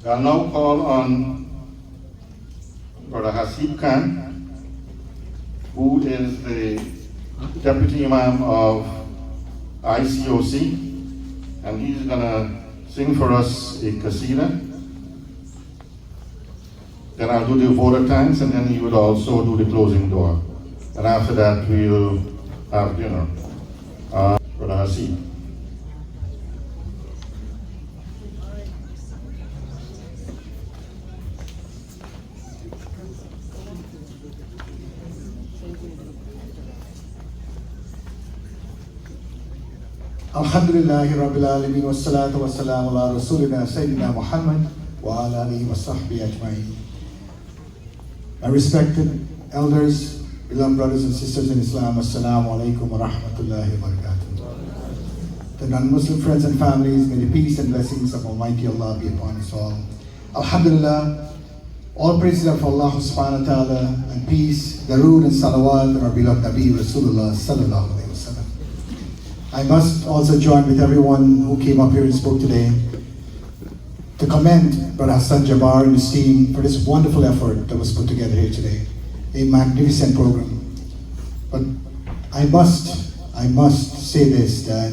I'll now call on Brother Hasib Khan, who is the Deputy Imam of ICOC, and he's going to sing for us a Kaseeda. Then I'll do the vote of thanks, and then he would also do the closing Duah. And after that, we'll have dinner. Brother Hasib. Alhamdulillahi Rabbil Alameen wa salatu wa salamu ala Rasulina Sayyidina Muhammad wa ala alihi wa sahbihi ajma'in. My respected elders, beloved brothers and sisters in Islam, Assalamu alaikum wa rahmatullahi wa barakatuh. The non-Muslim friends and families, may the peace and blessings of Almighty Allah be upon us all. Alhamdulillah, all praises are for Allah subhanahu wa ta'ala, and peace, darood and salawat on our beloved Nabi Rasulullah sallallahu alayhi wa sallam. I must also join with everyone who came up here and spoke today to commend Brother Hassan Jabbar and his team for this wonderful effort that was put together here today. A magnificent program. But I must say this, that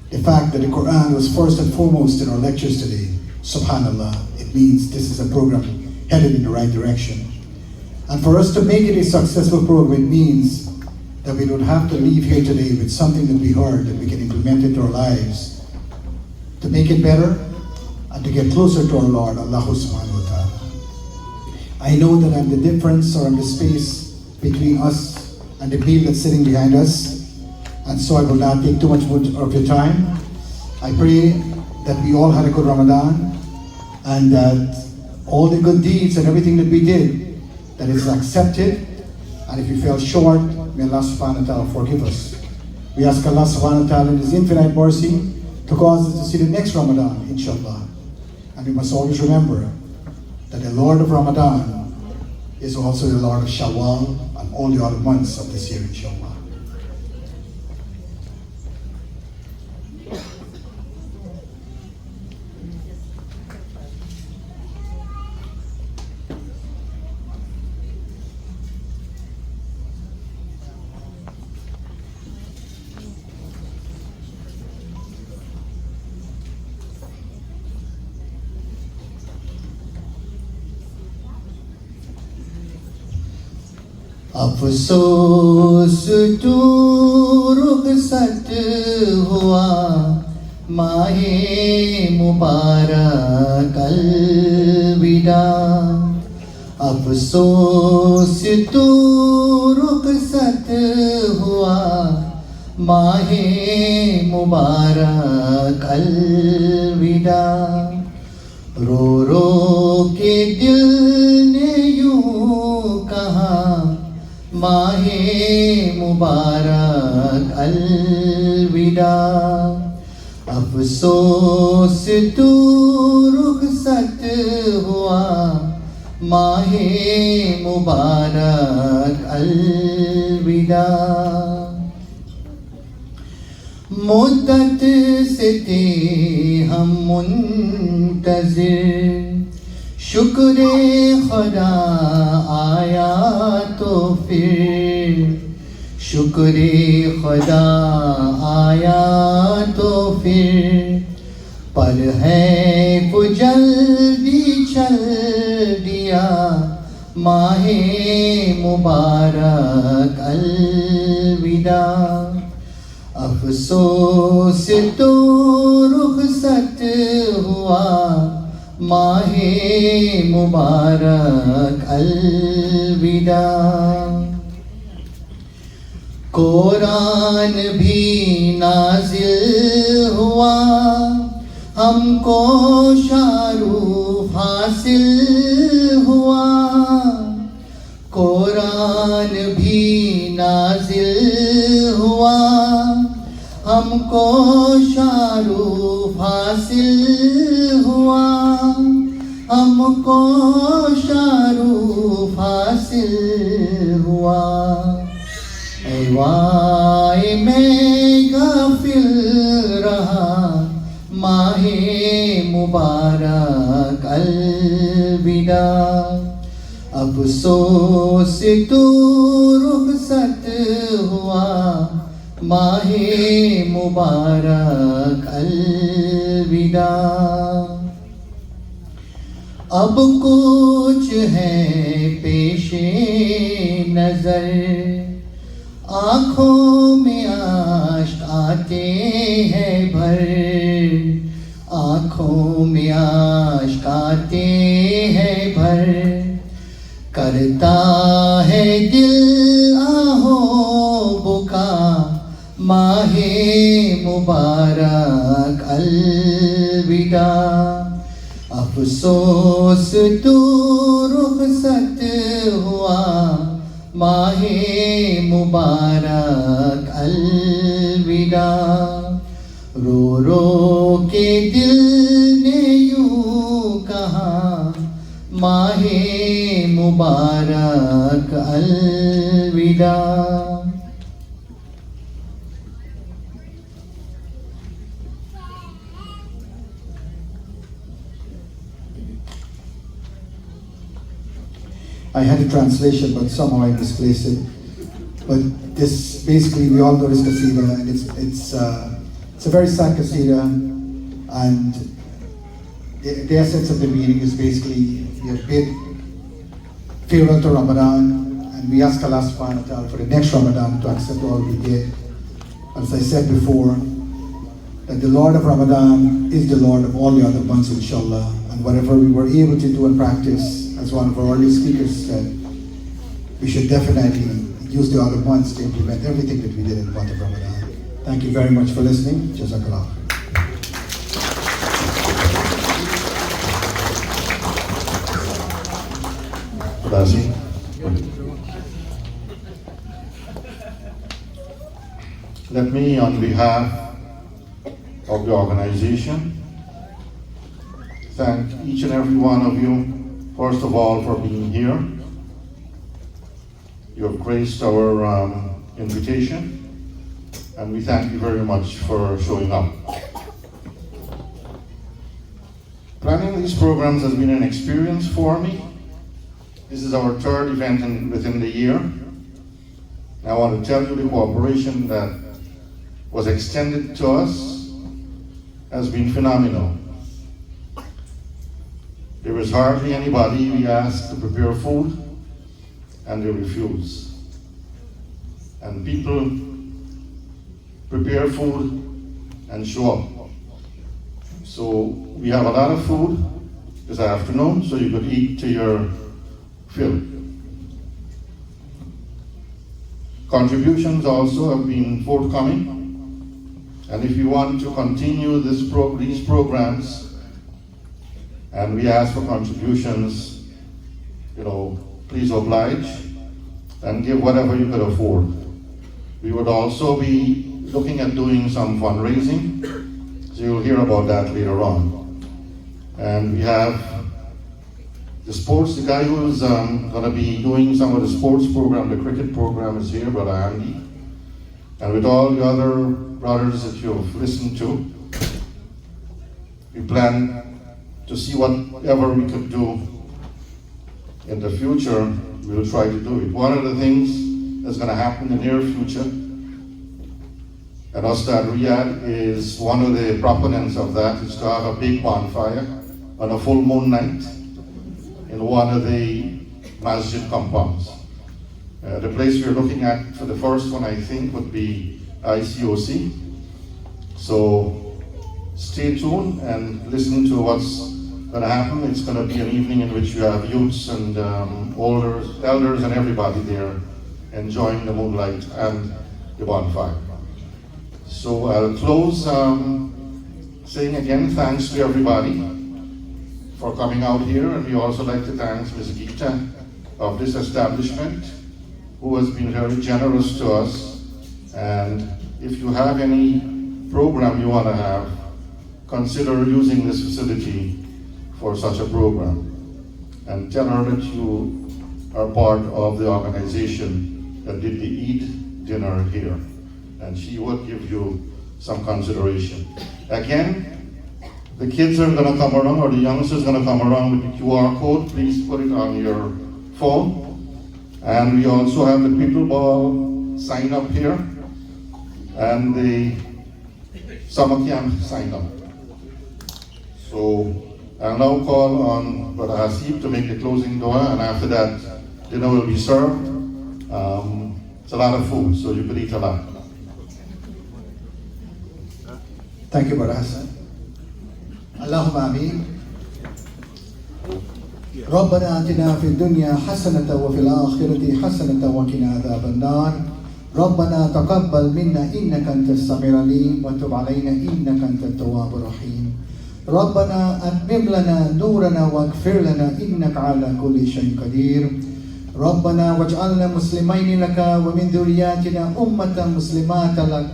the fact that the Quran was first and foremost in our lectures today, subhanallah, it means this is a program headed in the right direction. And for us to make it a successful program, it means that we don't have to leave here today with something that we heard that we can implement into our lives to make it better and to get closer to our Lord, Allah subhanahu wa ta'ala. I know that I'm the difference, or I'm the space between us and the meal that's sitting behind us, and so I will not take too much of your time. I pray that we all had a good Ramadan, and that all the good deeds and everything that we did, that is accepted, and if you fell short, may Allah subhanahu wa ta'ala forgive us. We ask Allah subhanahu wa ta'ala in His infinite mercy to cause us to see the next Ramadan, inshallah. And we must always remember that the Lord of Ramadan is also the Lord of Shawwal and all the other months of this year, inshallah. अफसोस तू रुखसत हुआ माहे मुबारक अलविदा अफसोस तू रुखसत हुआ माहे मुबारक अलविदा रो रो के दिल ने यूं कहा माहे मुबारक अलविदा अफसोस तू रुखसत हुआ माहे मुबारक अलविदा मुद्दत से थे हम मुंतज़िर शुक्रे खुदा आया तो फिर शुक्रे खुदा आया तो फिर पर है वो जल्दी चल दिया माहे मुबारक अलविदा अफसोस तो रुखसत हुआ माहे मुबारक अलविदा कुरान भी नाजिल हुआ हमको शारूफ हासिल हुआ कुरान भी नाजिल हुआ हमको शारूफ हासिल हुआ हमको शारूफ हासिल हुआ ऐ वाई मैं गाफिल रहा माहे मुबारक अलविदा। अफसोस तू रुखसत हुआ माहे मुबारक अलविदा। अब कुछ है पेशे नजर, आँखों में आश्क आते हैं भर, आँखों में आश्क आते हैं भर। करता है दिल आहों बुका माहे मुबारक अलविदा। अफसोस तू रुखसत हुआ माहे मुबारक अलविदा। रो रो के दिल ने यूं कहा माहे मुबारक अलविदा। I had a translation, but somehow I misplaced it. But this, basically, we all know this Kaseeda, and it's a very sad Kaseeda, and the essence of the meaning is basically we have bid farewell to Ramadan, and we ask Allah subhanahu wa ta'ala for the next Ramadan to accept all we did. As I said before, that the Lord of Ramadan is the Lord of all the other months, inshallah, and whatever we were able to do and practice, as one of our early speakers said, we should definitely use the other months to implement everything that we did in the month of Ramadan. Thank you very much for listening. Jazakallah. Let me, on behalf of the organization, thank each and every one of you, first of all, for being here. You have graced our invitation, and we thank you very much for showing up. Planning these programs has been an experience for me. This is our third event within the year. I want to tell you the cooperation that was extended to us has been phenomenal. There is hardly anybody we ask to prepare food and they refuse. And people prepare food and show up. So we have a lot of food this afternoon, so you could eat to your fill. Contributions also have been forthcoming. And if you want to continue these programs, and we ask for contributions, please oblige and give whatever you could afford. We would also be looking at doing some fundraising, so you'll hear about that later on. And we have the sports, the guy who's going to be doing some of the sports program, the cricket program is here, Brother Andy. And with all the other brothers that you've listened to, we plan to see whatever we could do in the future, we'll try to do it. One of the things that's going to happen in the near future at Ustad Riyadh is one of the proponents of that is to have a big bonfire on a full moon night in one of the masjid compounds. The place we're looking at for the first one, I think, would be ICOC. So stay tuned and listen to what's going to happen. It's going to be an evening in which you have youths and elders and everybody there enjoying the moonlight and the bonfire. So I'll close saying again thanks to everybody for coming out here, and we also like to thank Ms. Geeta of this establishment, who has been very generous to us. And if you have any program you want to have, consider using this facility for such a program. And tell her that you are part of the organization that did the Eid dinner here. And she would give you some consideration. Again, The kids are going to come around, or the youngsters are going to come around with the QR code. Please put it on your phone. And we also have the pickleball sign up here and the summer camp sign up. So I'll now call on Brother Hasib to make the closing dua, and after that, dinner will be served. It's a lot of food, so you could eat a lot. Thank you, Brother Hassan. Allahumma ameen. ربنا آتنا في الدنيا حسنة وفي الآخرة حسنة وقنا عذاب النار. ربنا تقبل منا إنك أنت السميع العليم وتب علينا إنك أنت التواب الرحيم. ربنا أتمم لنا نورنا واغفر لنا إنك على كل شيء قدير. ربنا واجعلنا مسلمين لك ومن ذرياتنا أمة مسلمات لك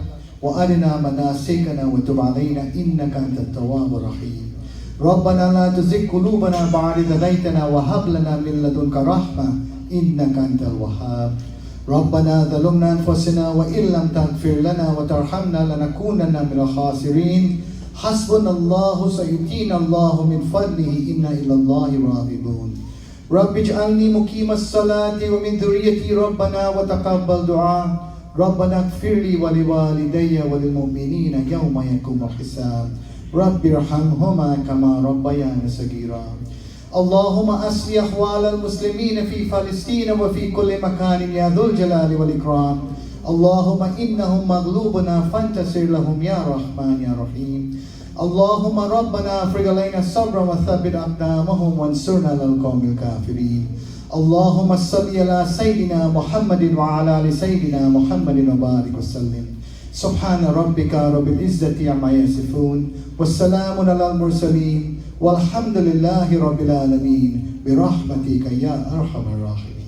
وأرنا مناسكنا وتب علينا إنك أنت التواب الرحيم. ربنا لا تزغ قلوبنا بعد إذ هديتنا وهب لنا من لدنك رحمة إنك أنت الوهاب. ربنا ظلمنا أنفسنا وإن لم تغفر لنا وترحمنا لنكونن من الخاسرين. حسبنا الله سيؤتينا الله من فضله إنا إلى الله راغبون. رب اجعلني مقيم الصلاة ومن ذريتي ربنا وتقبل دعاء. ربنا اغفر لي ولوالدي وللمؤمنين يوم يقوم الحساب. رب ارحمهما كما ربياني صغيرا. اللهم أصلح أحوال المسلمين في فلسطين وفي كل مكان يا ذو الجلال والإكرام. اللهم إنهم مغلوبنا فانتصر لهم يا رحمن يا رحيم. اللهم ربنا افرغ علينا الصبر وثبت أقدامهم وانصرنا على القوم الكافرين. اللهم صل على سيدنا محمد وعلى آل سيدنا محمد وبارك وسلم. سبحان ربك رب العزة عما يصفون والسلام على المرسلين والحمد لله رب العالمين برحمتك يا أرحم الراحمين.